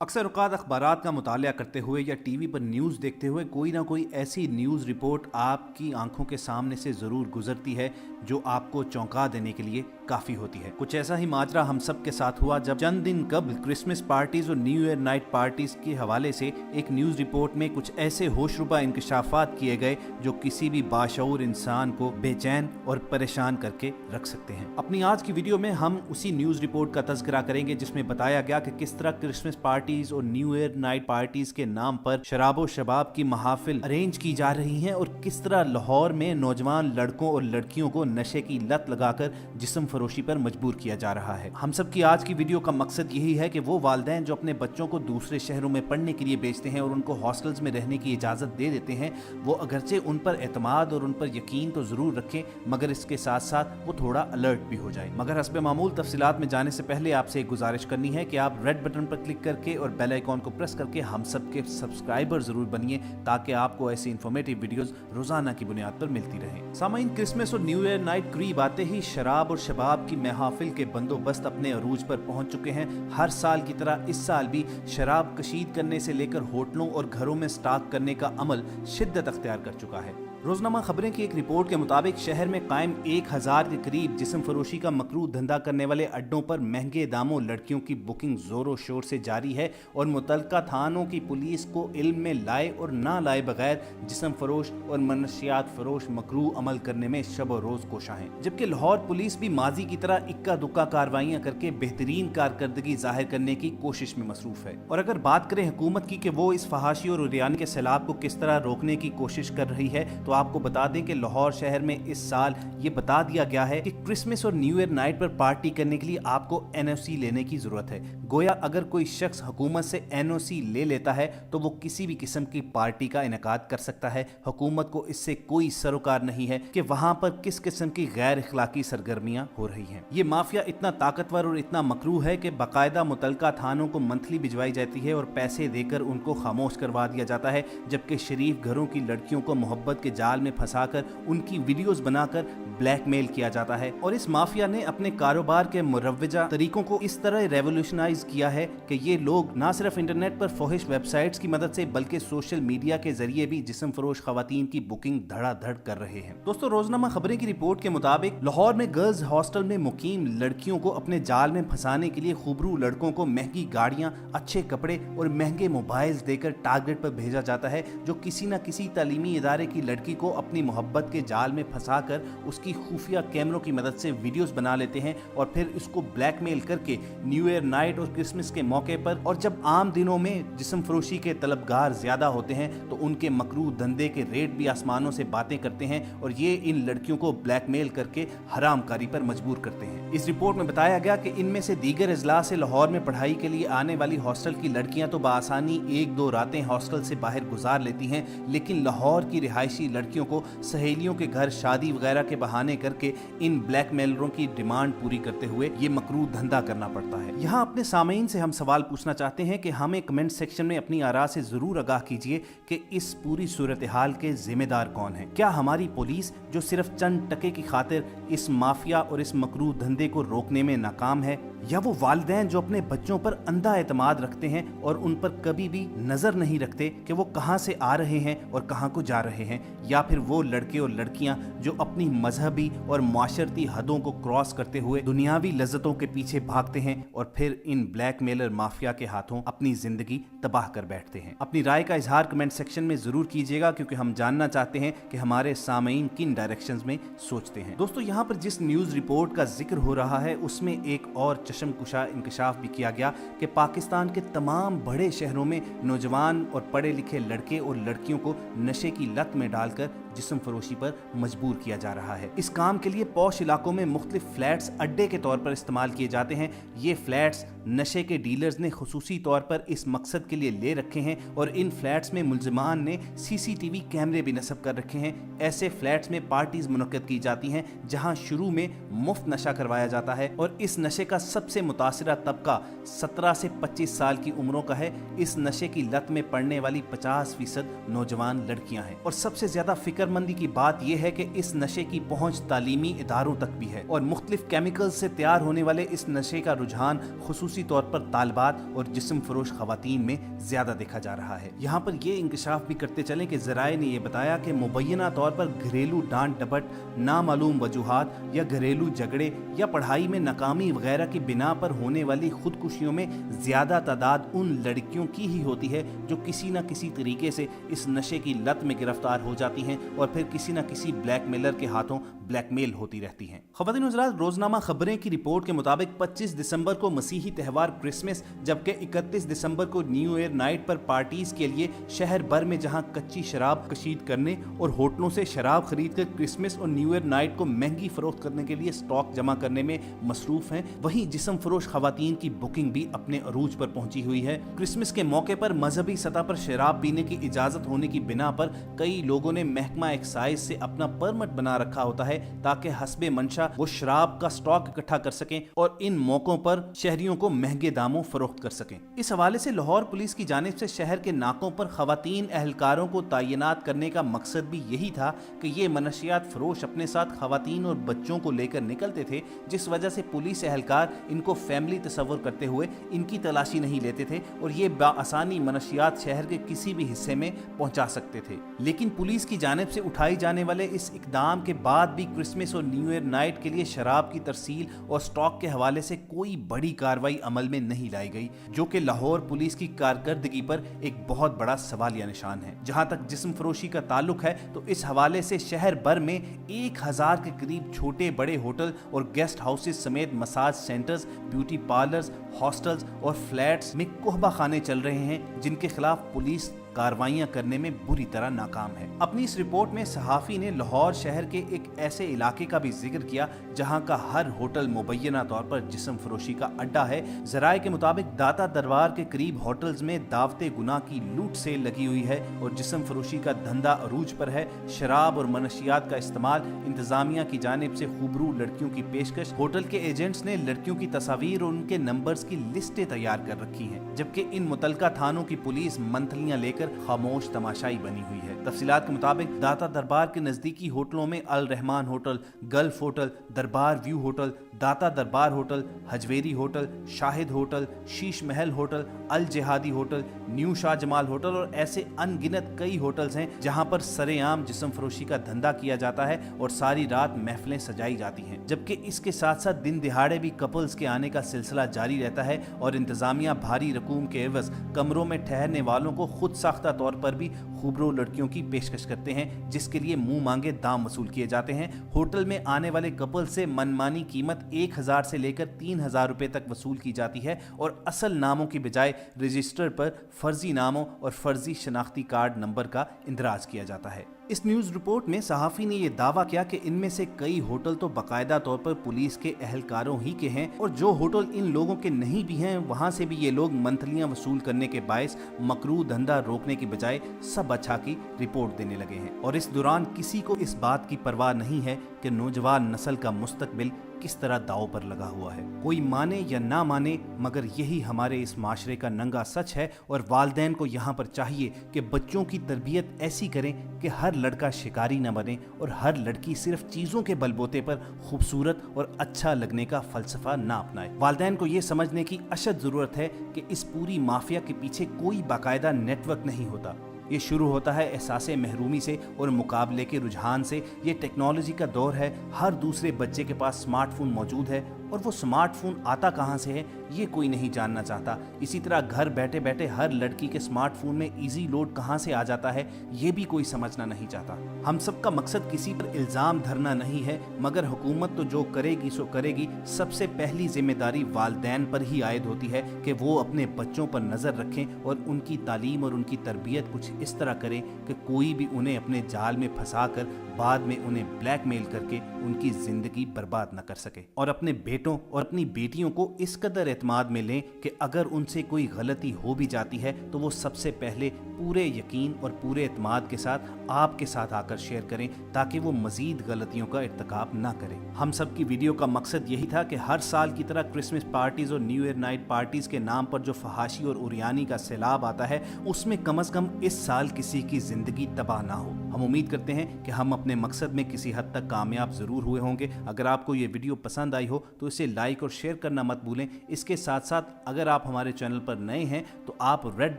अक्सर औक़ात अखबारात का मुतालिया करते हुए या टीवी पर न्यूज़ देखते हुए कोई ना कोई ऐसी न्यूज़ रिपोर्ट आपकी आंखों के सामने से ज़रूर गुजरती है जो आपको चौंका देने के लिए काफ़ी होती है। कुछ ऐसा ही माजरा हम सब के साथ हुआ जब चंद दिन कबल क्रिसमस पार्टीज़ और न्यू ईयर नाइट पार्टीज़ के हवाले से एक न्यूज़ रिपोर्ट में कुछ ऐसे होशरुबा इंकशाफात किए गए जो किसी भी बाशऊर इंसान को बेचैन और परेशान करके रख सकते हैं। अपनी आज की वीडियो में हम उसी न्यूज़ रिपोर्ट का तज़किरा करेंगे जिसमें बताया गया कि किस तरह क्रिसमस पार्टीज और न्यू ईयर नाइट पार्टीज के नाम पर शराबो शबाब की महाफिल अरेंज की जा रही हैं और किस तरह लाहौर में नौजवान लड़कों और लड़कियों को नशे की लत लगाकर जिस्म फरोशी पर मजबूर किया जा रहा है। हम सब की आज की वीडियो का मकसद यही है कि वो वालिदैन जो अपने बच्चों को दूसरे शहरों में पढ़ने के लिए भेजते हैं और उनको हॉस्टल्स में रहने की इजाजत दे देते हैं, वो अगरचे उन पर एतमाद और उन पर यकीन तो जरूर रखें मगर इसके साथ साथ वो थोड़ा अलर्ट भी हो जाए। मगर हस्बे मामूल तफसीलात में जाने से पहले आपसे एक गुजारिश करनी है कि आप रेड बटन पर क्लिक करके और बेल आइकॉन को प्रेस करके हम सब के सब्सक्राइबर जरूर बनिए ताकि आपको ऐसी इंफॉर्मेटिव वीडियोस रोजाना की बुनियाद पर मिलती रहें। सामाइन, क्रिसमस और न्यू ईयर नाइट करीब आते ही शराब और शबाब की महफिल के बंदोबस्त अपने अरूज पर पहुंच चुके हैं। हर साल की तरह इस साल भी शराब कशीद करने से लेकर होटलों और घरों में स्टॉक करने का अमल शिद्दत अख्तियार कर चुका है। रोजनामा खबरें की एक रिपोर्ट के मुताबिक शहर में कायम 1000 के करीब जिस्म फरोशी का मकरूह धंधा करने वाले अड्डों पर महंगे दामों लड़कियों की बुकिंग जोरों शोर से जारी है और मुतल्लिका थानों की पुलिस को इल्म में लाए और ना लाए बगैर जिस्म फरोश और मनशियात फरोश मकरूह अमल करने में शब और रोज कोशा है। जबकि लाहौर पुलिस भी माजी की तरह इक्का दुक्का कार्रवाइयां करके बेहतरीन कारकर्दगी जाहिर करने की कोशिश में मसरूफ है। और अगर बात करें हुकूमत की कि वो इस फहाशी और उरियानी के सैलाब को किस तरह रोकने की कोशिश कर रही है, तो आपको बता दें कि लाहौर शहर में इस साल ये बता दिया गया है कि क्रिसमस और न्यू ईयर नाइट पर पार्टी करने के लिए आपको एनओसी लेने की जरूरत है। गोया अगर कोई शख्स हुकूमत से एनओसी ले लेता है तो वो किसी भी किस्म की पार्टी का इनेकाद कर सकता है। हुकूमत को इससे कोई सरोकार नहीं है कि वहां पर किस किस्म की गैर इखलाकी सरगर्मियां हो रही हैं। ये माफिया इतना ताकतवर और इतना मकरूह है कि बाकायदा मुतल्लिका थानों को मंथली भिजवाई जाती है और पैसे देकर उनको खामोश करवा दिया जाता है, जबकि शरीफ घरों की लड़कियों को मोहब्बत के जाल में फंसाकर उनकी वीडियोस बनाकर ब्लैकमेल किया जाता है। और इस माफिया ने अपने कारोबार के मुरव्वजा तरीकों को इस तरह रेवोल्यूशनाइज किया है कि ये लोग ना सिर्फ इंटरनेट पर फोहिश वेबसाइट्स की मदद से बल्कि सोशल मीडिया के जरिए भी जिस्म फरोश खवातीन की बुकिंग धड़ाधड़ कर रहे हैं। दोस्तों, रोजनामा खबरें की रिपोर्ट के मुताबिक लाहौर में गर्ल्स हॉस्टल में मुकीम लड़कियों को अपने जाल में फंसाने के लिए खूबरू लड़कों को महंगी गाड़ियां, अच्छे कपड़े और महंगे मोबाइल्स देकर टारगेट पर भेजा जाता है, जो किसी न किसी तालीमी इदारे की लड़की को अपनी मोहब्बत के जाल में फंसाकर उसकी खुफिया कैमरों की मदद से वीडियोस बना लेते हैं और फिर इसको ब्लैकमेल करके न्यू ईयर नाइट और क्रिसमस के मौके पर और जब आम दिनों में जिस्म फरोशी के तलबगार ज्यादा होते हैं तो उनके मकरूह धंधे के रेट भी आसमानों से बातें करते हैं और ये इन लड़कियों को ब्लैकमेल करके हरामकारी पर मजबूर करते हैं। इस रिपोर्ट में बताया गया कि इनमें से दीगर अजला से लाहौर में पढ़ाई के लिए आने वाली हॉस्टल की लड़कियां तो बआसानी 1-2 रातें हॉस्टल से बाहर गुजार लेती हैं, लेकिन लाहौर की रिहायशी लड़कियों को सहेलियों के घर शादी वगैरह के बहाने करके इन ब्लैकमेलरों की डिमांड पूरी करते हुए ये मकरूह धंधा करना पड़ता है। यहाँ अपने सामीन से हम सवाल पूछना चाहते हैं कि हमें कमेंट सेक्शन में अपनी आरा से जरूर आगाह कीजिए कि इस पूरी सूरत हाल के जिम्मेदार कौन है। क्या हमारी पुलिस जो सिर्फ चंद टके की खातिर इस माफिया और इस मकरूह धंधे को रोकने में नाकाम है, या वो वालिदैन जो अपने बच्चों पर अंधा एतमाद रखते हैं और उन पर कभी भी नजर नहीं रखते कि वो कहां से आ रहे हैं और कहां को जा रहे हैं, या फिर वो लड़के और लड़कियां जो अपनी मजहबी और माशरती हदों को क्रॉस करते हुए दुनियावी लज्जतों के पीछे भागते हैं और फिर इन ब्लैकमेलर माफिया के हाथों अपनी जिंदगी तबाह कर बैठते हैं। अपनी राय का इजहार कमेंट सेक्शन में जरूर कीजिएगा क्योंकि हम जानना चाहते हैं कि हमारे सामीन किन डायरेक्शंस में सोचते हैं। दोस्तों, यहाँ पर जिस न्यूज रिपोर्ट का जिक्र हो रहा है उसमें एक और चशमकुशा इंकशाफ भी किया गया कि पाकिस्तान के तमाम बड़े शहरों में नौजवान और पढ़े लिखे लड़के और लड़कियों को नशे की लत में डालकर जिस्म फरोशी पर मजबूर किया जा रहा है। इस काम के लिए पौश इलाकों में मुख्तलिफ फ्लैट्स अड्डे के तौर पर इस्तेमाल किए जाते हैं। ये फ्लैट्स नशे के डीलर्स ने खुसूसी तौर पर इस मकसद के लिए ले रखे हैं और इन फ्लैट्स में मुलजिमान ने सीसीटीवी कैमरे भी नस्ब कर रखे हैं। ऐसे फ्लैट्स में पार्टीज मुनक्कद की जाती हैं जहां शुरू में मुफ्त नशा करवाया जाता है और इस नशे का सबसे मुतासिरा तबका 17 से 25 साल की उम्रों का है। इस नशे की लत में पड़ने वाली 50% नौजवान लड़कियां हैं और सबसे ज्यादा फिक्र शर्मंदी की बात यह है कि इस नशे की पहुंच तालीमी इदारों तक भी है और मुख्तलिफ केमिकल से तैयार होने वाले इस नशे का रुझान खुसूसी तौर पर तालिबात और जिस्म फरोश खवातीन में ज्यादा देखा जा रहा है। यहाँ पर ये इंकशाफ भी करते चलें कि ज़राए ने यह बताया कि मुबैना तौर पर घरेलू डांट डपट, नामालूम वजूहात या घरेलू झगड़े या पढ़ाई में नाकामी वगैरह की बिना पर होने वाली खुदकुशियों में ज्यादा तादाद उन लड़कियों की ही होती है जो किसी न किसी तरीके से इस नशे की लत में गिरफ्तार हो जाती हैं और फिर किसी न किसी ब्लैकमेलर के हाथों ब्लैकमेल होती रहती हैं। ख़वातीन व हज़रात, रोजनामा खबरें की रिपोर्ट के मुताबिक 25 दिसंबर को मसीही त्यौहार क्रिसमस जबकि 31 दिसंबर को न्यू ईयर नाइट पर पार्टीज के लिए शहर भर में जहां कच्ची शराब कशीद करने और होटलों से शराब खरीद कर क्रिसमस और न्यू ईयर नाइट को महंगी फरोख्त करने के लिए स्टॉक जमा करने में मसरूफ हैं, वहीं जिस्म फरोश खवातीन की बुकिंग भी अपने अरूज पर पहुंची हुई है। क्रिसमस के मौके पर मजहबी सतह पर शराब पीने की इजाजत होने की बिना पर कई लोगों ने महकमा एक्साइज से अपना परमिट बना रखा होता है ताकि हस्बे मंशा वो शराब का स्टॉक इकट्ठा कर सकें और इन मौकों पर शहरियों को महंगे दामों फरोख्त कर सकें। इस हवाले से लाहौर पुलिस की जानिब से शहर के नाकों पर खवातीन एहलकारों को तैनात करने का मकसद भी यही था कि ये मनशियात फरोश अपने साथ खवातीन और बच्चों को लेकर निकलते थे, जिस वजह से पुलिस एहलकार इनको फैमिली तस्वर करते हुए इनकी तलाशी नहीं लेते थे और ये बाआसानी मनशियात शहर के किसी भी हिस्से में पहुंचा सकते थे। लेकिन पुलिस की जानिब से उठाई जाने वाले इस इकदाम के बाद भी क्रिसमस और न्यू ईयर नाइट के लिए शराब की तरसील और स्टॉक के हवाले से कोई बड़ी कार्रवाई अमल में नहीं लाई गई, जो कि लाहौर पुलिस की कारकर्दगी पर एक बहुत बड़ा सवालिया निशान है। जहां तक जिस्म फरोशी का ताल्लुक है तो इस हवाले से शहर भर में 1000 के करीब छोटे बड़े होटल और गेस्ट हाउसेस समेत massage centres, beauty parlours, hostels और फ्लैट्स में कोहबा खाने चल रहे हैं, जिनके खिलाफ पुलिस कार्रवाइयां करने में बुरी तरह नाकाम है। अपनी इस रिपोर्ट में सहाफी ने लाहौर शहर के एक ऐसे इलाके का भी जिक्र किया जहां का हर होटल मुबैना तौर पर जिस्म फरोशी का अड्डा है। ज़राए के मुताबिक दाता दरबार के करीब होटल्स में दावते गुनाह की लूट सेल लगी हुई है और जिस्म फरोशी का धंधा अरूज पर है। शराब और मनशियात का इस्तेमाल, इंतजामिया की जानिब से खूबरू लड़कियों की पेशकश, होटल के एजेंट्स ने लड़कियों की तस्वीर और उनके नंबर्स की लिस्टें तैयार कर रखी हैं, जबकि इन मुतलका थानों की पुलिस मंथलियां लेकर खामोश तमाशाई बनी हुई है। तफसीलात के मुताबिक दाता दरबार के नजदीकी होटलों में अल रहमान होटल, गल्फ होटल, दरबार व्यू होटल, दाता दरबार hotel, Hajvery hotel, Shahid hotel, Sheesh Mahal hotel, अल जिहादी hotel, new Shah Jamal hotel और ऐसे अनगिनत कई होटल्स हैं जहां पर सरेआम जिस्म फरोशी का धंधा किया जाता है और सारी रात महफिलें सजाई जाती हैं। जबकि इसके साथ साथ दिन दिहाड़े भी कपल्स के आने का सिलसिला जारी रहता है और इंतजामिया भारी रकूम के एवज कमरों में ठहरने वालों को खुद साख्ता तौर पर भी खूबरो लड़कियों की पेशकश करते हैं, जिसके लिए मुंह मांगे दाम वसूल किए जाते हैं। होटल में आने वाले कपल से मनमानी कीमत 1000 से लेकर 3000 रुपए तक वसूल की जाती है और असल नामों की बजाय रजिस्टर पर फर्जी नामों और फर्जी शनाख्ती कार्ड नंबर का इंदराज किया जाता है। इस न्यूज़ रिपोर्ट में सहाफ़ी ने यह दावा किया कि इनमें से कई होटल तो बाकायदा तौर पर पुलिस के एहलकारों ही के हैं और जो होटल इन लोगों के नहीं भी हैं वहां से भी ये लोग मंथलियां वसूल करने के बायस मकरू धंधा रोकने की बजाय सब अच्छा की रिपोर्ट देने लगे हैं। और इस दौरान किसी को इस बात की परवाह नहीं है कि नौजवान नस्ल का मुस्तकबिल किस तरह दाव पर लगा हुआ है। कोई माने या ना माने, मगर यही हमारे इस माशरे का नंगा सच है और वालिदैन को यहाँ पर चाहिए कि बच्चों की तरबियत ऐसी करें कि हर लड़का शिकारी न बने और हर लड़की सिर्फ चीज़ों के बलबूते पर खूबसूरत और अच्छा लगने का फलसफा ना अपनाए। वालिदैन को ये समझने की अशद ज़रूरत है कि इस पूरी माफिया के पीछे कोई बाकायदा नेटवर्क नहीं होता। ये शुरू होता है एहसासे महरूमी से और मुकाबले के रुझान से। ये टेक्नोलॉजी का दौर है, हर दूसरे बच्चे के पास स्मार्टफोन मौजूद है और वो स्मार्टफोन आता कहाँ से है ये कोई नहीं जानना चाहता। इसी तरह घर बैठे बैठे हर लड़की के स्मार्टफोन में इजी लोड कहाँ से आ जाता है ये भी कोई समझना नहीं चाहता। हम सब का मकसद किसी पर इल्ज़ाम धरना नहीं है, मगर हुकूमत तो जो करेगी सो करेगी। सबसे पहली जिम्मेदारी वालिदैन पर ही आयद होती है कि वो अपने बच्चों पर नज़र रखें और उनकी तालीम और उनकी तरबियत कुछ इस तरह करें कि कोई भी उन्हें अपने जाल में फंसा कर बाद में उन्हें ब्लैकमेल करके उनकी ज़िंदगी बर्बाद न कर सके। और अपने बेटों और अपनी बेटियों को इस कदर एतमाद में लें कि अगर उनसे कोई गलती हो भी जाती है तो वो सबसे पहले पूरे यकीन और पूरे एतमाद के साथ आपके साथ आकर शेयर करें ताकि वो मजीद गलतियों का इर्तिकाब ना करें। हम सब की वीडियो का मकसद यही था कि हर साल की तरह क्रिसमस पार्टीज और न्यू ईयर नाइट पार्टीज के नाम पर जो फहाशी और उरियानी का सैलाब आता है उसमें कम से कम इस साल किसी की जिंदगी तबाह ना हो। हम उम्मीद करते हैं कि हम अपने मकसद में किसी हद तक कामयाब जरूर हुए होंगे। अगर आपको ये वीडियो पसंद आई हो तो इसे लाइक और शेयर करना मत भूलें। इसके साथ साथ अगर आप हमारे चैनल पर नए हैं तो आप रेड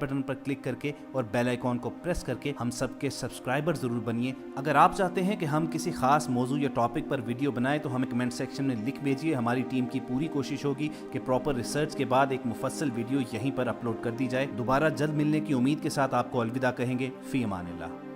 बटन पर क्लिक करके और बेल आइकॉन को प्रेस करके हम सबके सब्सक्राइबर जरूर बनिए। अगर आप चाहते हैं कि हम किसी खास मौजू या टॉपिक पर वीडियो बनाएं तो हमें कमेंट सेक्शन में लिख भेजिए। हमारी टीम की पूरी कोशिश होगी कि प्रॉपर रिसर्च के बाद एक मुफस्सल वीडियो यहीं पर अपलोड कर दी जाए। दोबारा जल्द मिलने की उम्मीद के साथ आपको अलविदा कहेंगे। फी अमानिल्लाह।